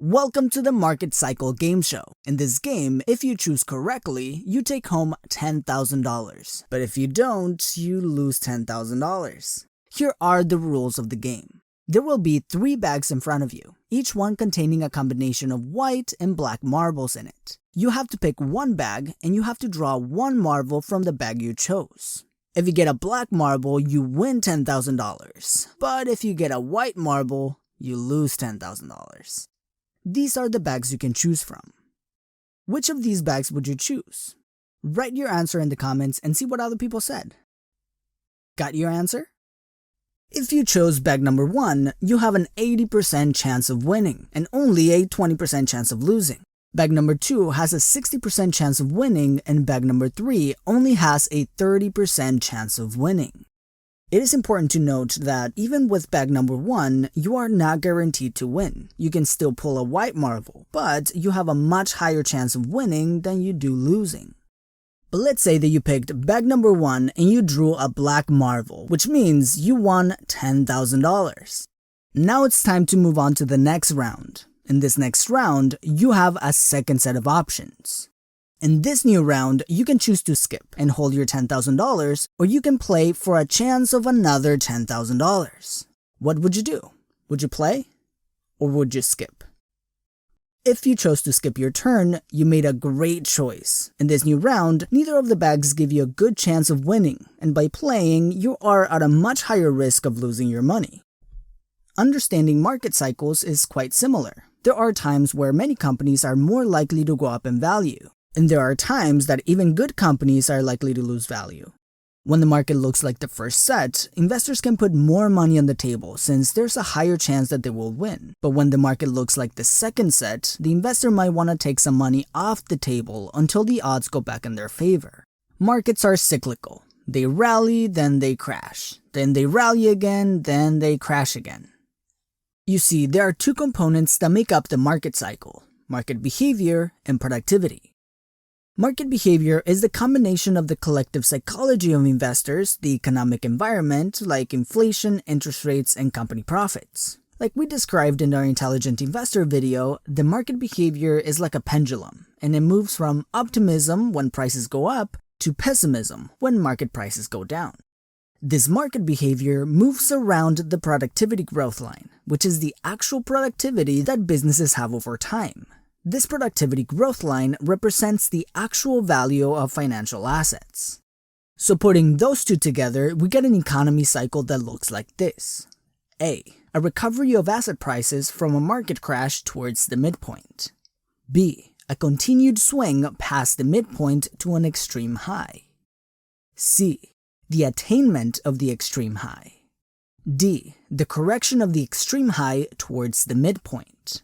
Welcome to the Market Cycle Game Show. In this game, if you choose correctly, you take home $10,000. But if you don't, you lose $10,000. Here are the rules of the game. There will be 3 bags in front of you, each one containing a combination of white and black marbles in it. You have to pick one bag and you have to draw one marble from the bag you chose. If you get a black marble, you win $10,000. But if you get a white marble, you lose $10,000. These are the bags you can choose from. Which of these bags would you choose? Write your answer in the comments and see what other people said. Got your answer? If you chose bag number 1, you have an 80% chance of winning and only a 20% chance of losing. Bag number 2 has a 60% chance of winning and bag number 3 only has a 30% chance of winning. It is important to note that even with bag number 1, you are not guaranteed to win. You can still pull a white marble, but you have a much higher chance of winning than you do losing. But let's say that you picked bag number 1 and you drew a black marble, which means you won $10,000. Now it's time to move on to the next round. In this next round, you have a second set of options. In this new round, you can choose to skip and hold your $10,000, or you can play for a chance of another $10,000. What would you do? Would you play? Or would you skip? If you chose to skip your turn, you made a great choice. In this new round, neither of the bags give you a good chance of winning, and by playing, you are at a much higher risk of losing your money. Understanding market cycles is quite similar. There are times where many companies are more likely to go up in value. And there are times that even good companies are likely to lose value. When the market looks like the first set, investors can put more money on the table since there's a higher chance that they will win. But when the market looks like the second set, the investor might want to take some money off the table until the odds go back in their favor. Markets are cyclical. They rally, then they crash. Then they rally again, then they crash again. You see, there are 2 components that make up the market cycle: market behavior and productivity. Market behavior is the combination of the collective psychology of investors, the economic environment, like inflation, interest rates, and company profits. Like we described in our Intelligent Investor video, the market behavior is like a pendulum, and it moves from optimism when prices go up to pessimism when market prices go down. This market behavior moves around the productivity growth line, which is the actual productivity that businesses have over time. This productivity growth line represents the actual value of financial assets. So putting those 2 together, we get an economy cycle that looks like this. A recovery of asset prices from a market crash towards the midpoint. B, a continued swing past the midpoint to an extreme high. C, the attainment of the extreme high. D, the correction of the extreme high towards the midpoint.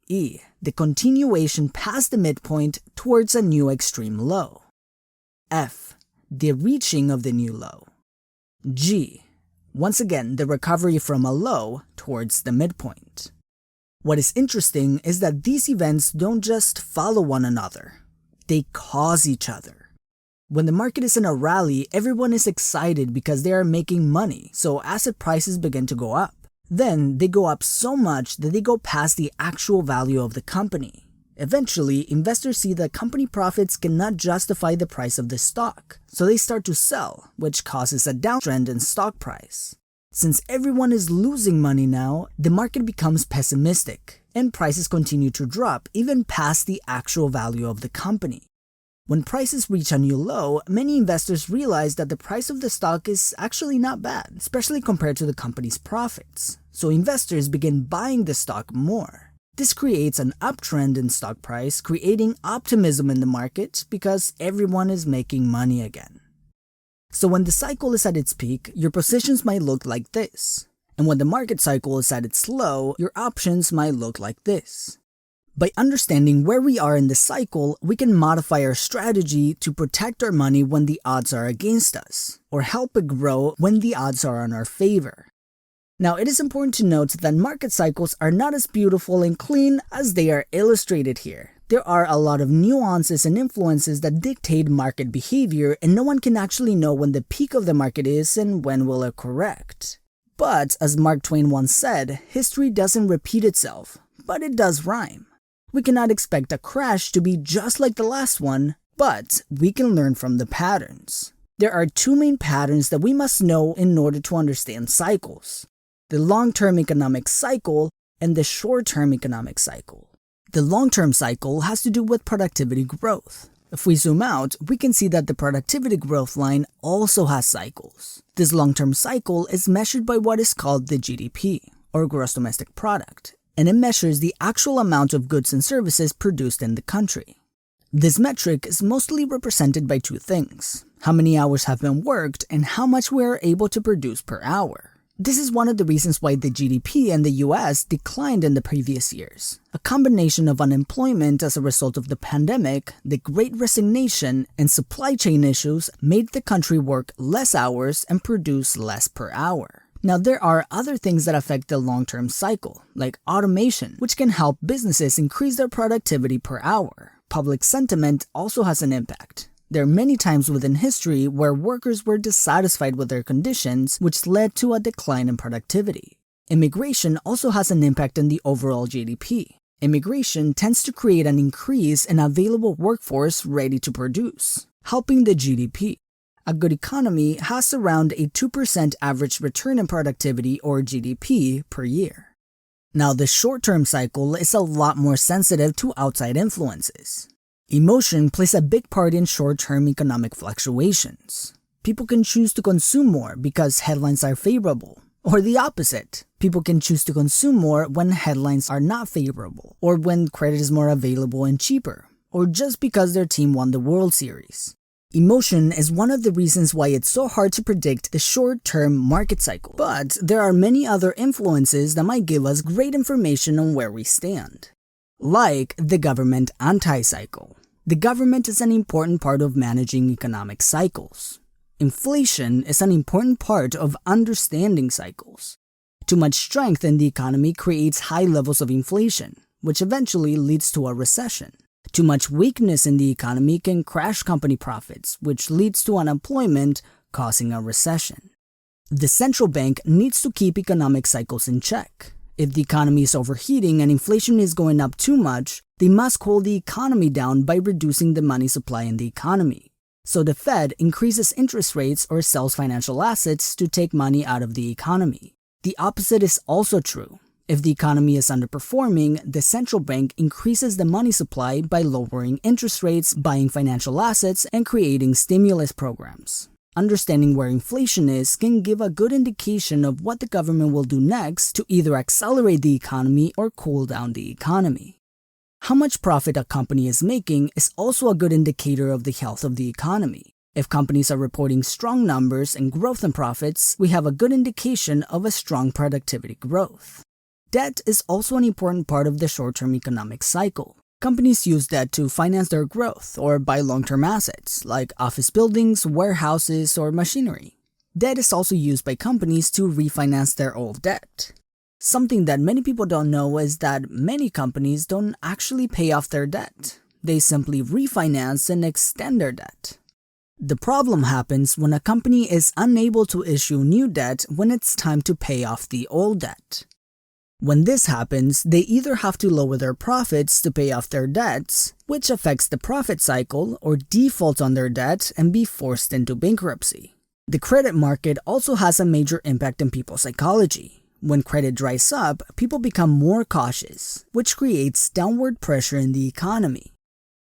E, the continuation past the midpoint towards a new extreme low. F, the reaching of the new low. G, once again, the recovery from a low towards the midpoint. What is interesting is that these events don't just follow one another, they cause each other. When the market is in a rally, everyone is excited because they are making money, so asset prices begin to go up. Then they go up so much that they go past the actual value of the company. Eventually, investors see that company profits cannot justify the price of the stock, so they start to sell, which causes a downtrend in stock price. Since everyone is losing money now, the market becomes pessimistic, and prices continue to drop even past the actual value of the company. When prices reach a new low, many investors realize that the price of the stock is actually not bad, especially compared to the company's profits. So investors begin buying the stock more. This creates an uptrend in stock price, creating optimism in the market because everyone is making money again. So when the cycle is at its peak, your positions might look like this. And when the market cycle is at its low, your options might look like this. By understanding where we are in the cycle, we can modify our strategy to protect our money when the odds are against us, or help it grow when the odds are in our favor. Now, it is important to note that market cycles are not as beautiful and clean as they are illustrated here. There are a lot of nuances and influences that dictate market behavior, and no one can actually know when the peak of the market is and when will it correct. But, as Mark Twain once said, history doesn't repeat itself. but it does rhyme. We cannot expect a crash to be just like the last one, but we can learn from the patterns. There are two main patterns that we must know in order to understand cycles: the long-term economic cycle and the short-term economic cycle. The long-term cycle has to do with productivity growth. If we zoom out, we can see that the productivity growth line also has cycles. This long-term cycle is measured by what is called the GDP, or Gross Domestic Product, and it measures the actual amount of goods and services produced in the country. This metric is mostly represented by two things: how many hours have been worked and how much we are able to produce per hour. This is one of the reasons why the GDP in the US declined in the previous years. A combination of unemployment as a result of the pandemic, the Great Resignation, and supply chain issues made the country work less hours and produce less per hour. Now, there are other things that affect the long-term cycle, like automation, which can help businesses increase their productivity per hour. Public sentiment also has an impact. There are many times within history where workers were dissatisfied with their conditions, which led to a decline in productivity. Immigration also has an impact on the overall GDP. Immigration tends to create an increase in available workforce ready to produce, helping the GDP. A good economy has around a 2% average return in productivity, or GDP, per year. Now, the short-term cycle is a lot more sensitive to outside influences. Emotion plays a big part in short-term economic fluctuations. People can choose to consume more because headlines are favorable, or the opposite. People can choose to consume more when headlines are not favorable, or when credit is more available and cheaper, or just because their team won the World Series. Emotion is one of the reasons why it's so hard to predict the short-term market cycle, but there are many other influences that might give us great information on where we stand. Like the government anti-cycle. The government is an important part of managing economic cycles. Inflation is an important part of understanding cycles. Too much strength in the economy creates high levels of inflation, which eventually leads to a recession. Too much weakness in the economy can crash company profits, which leads to unemployment, causing a recession. The central bank needs to keep economic cycles in check. If the economy is overheating and inflation is going up too much, they must cool the economy down by reducing the money supply in the economy. So the Fed increases interest rates or sells financial assets to take money out of the economy. The opposite is also true. If the economy is underperforming, the central bank increases the money supply by lowering interest rates, buying financial assets, and creating stimulus programs. Understanding where inflation is can give a good indication of what the government will do next to either accelerate the economy or cool down the economy. How much profit a company is making is also a good indicator of the health of the economy. If companies are reporting strong numbers and growth in profits, we have a good indication of a strong productivity growth. Debt is also an important part of the short-term economic cycle. Companies use debt to finance their growth or buy long-term assets like office buildings, warehouses, or machinery. Debt is also used by companies to refinance their old debt. Something that many people don't know is that many companies don't actually pay off their debt. They simply refinance and extend their debt. The problem happens when a company is unable to issue new debt when it's time to pay off the old debt. When this happens, they either have to lower their profits to pay off their debts, which affects the profit cycle, or default on their debt and be forced into bankruptcy. The credit market also has a major impact on people's psychology. When credit dries up, people become more cautious, which creates downward pressure in the economy.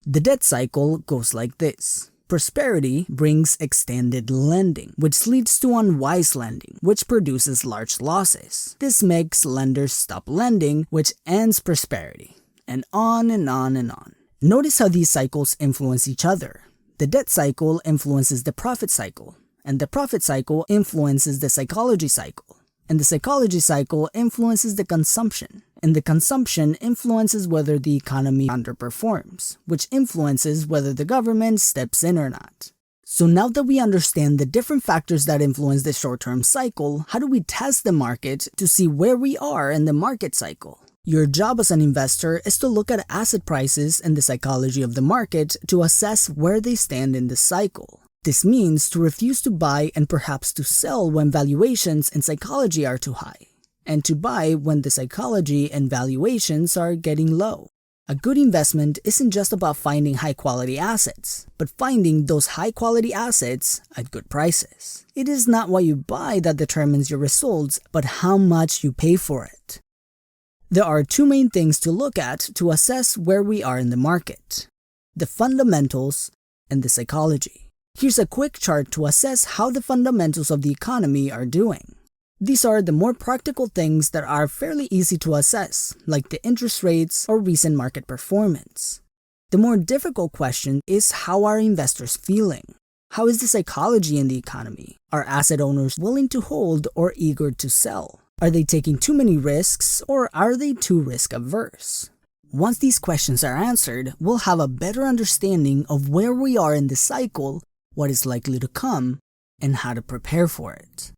The debt cycle goes like this. Prosperity brings extended lending, which leads to unwise lending, which produces large losses. This makes lenders stop lending, which ends prosperity, and on and on and on. Notice how these cycles influence each other. The debt cycle influences the profit cycle, and the profit cycle influences the psychology cycle, and the psychology cycle influences the consumption. And the consumption influences whether the economy underperforms, which influences whether the government steps in or not. So now that we understand the different factors that influence the short-term cycle, how do we test the market to see where we are in the market cycle? Your job as an investor is to look at asset prices and the psychology of the market to assess where they stand in the cycle. This means to refuse to buy and perhaps to sell when valuations and psychology are too high. and to buy when the psychology and valuations are getting low. A good investment isn't just about finding high-quality assets, but finding those high-quality assets at good prices. It is not what you buy that determines your results, but how much you pay for it. There are two main things to look at to assess where we are in the market: the fundamentals and the psychology. Here's a quick chart to assess how the fundamentals of the economy are doing. These are the more practical things that are fairly easy to assess, like the interest rates or recent market performance. The more difficult question is, how are investors feeling? How is the psychology in the economy? Are asset owners willing to hold or eager to sell? Are they taking too many risks, or are they too risk averse? Once these questions are answered, we'll have a better understanding of where we are in the cycle, what is likely to come, and how to prepare for it.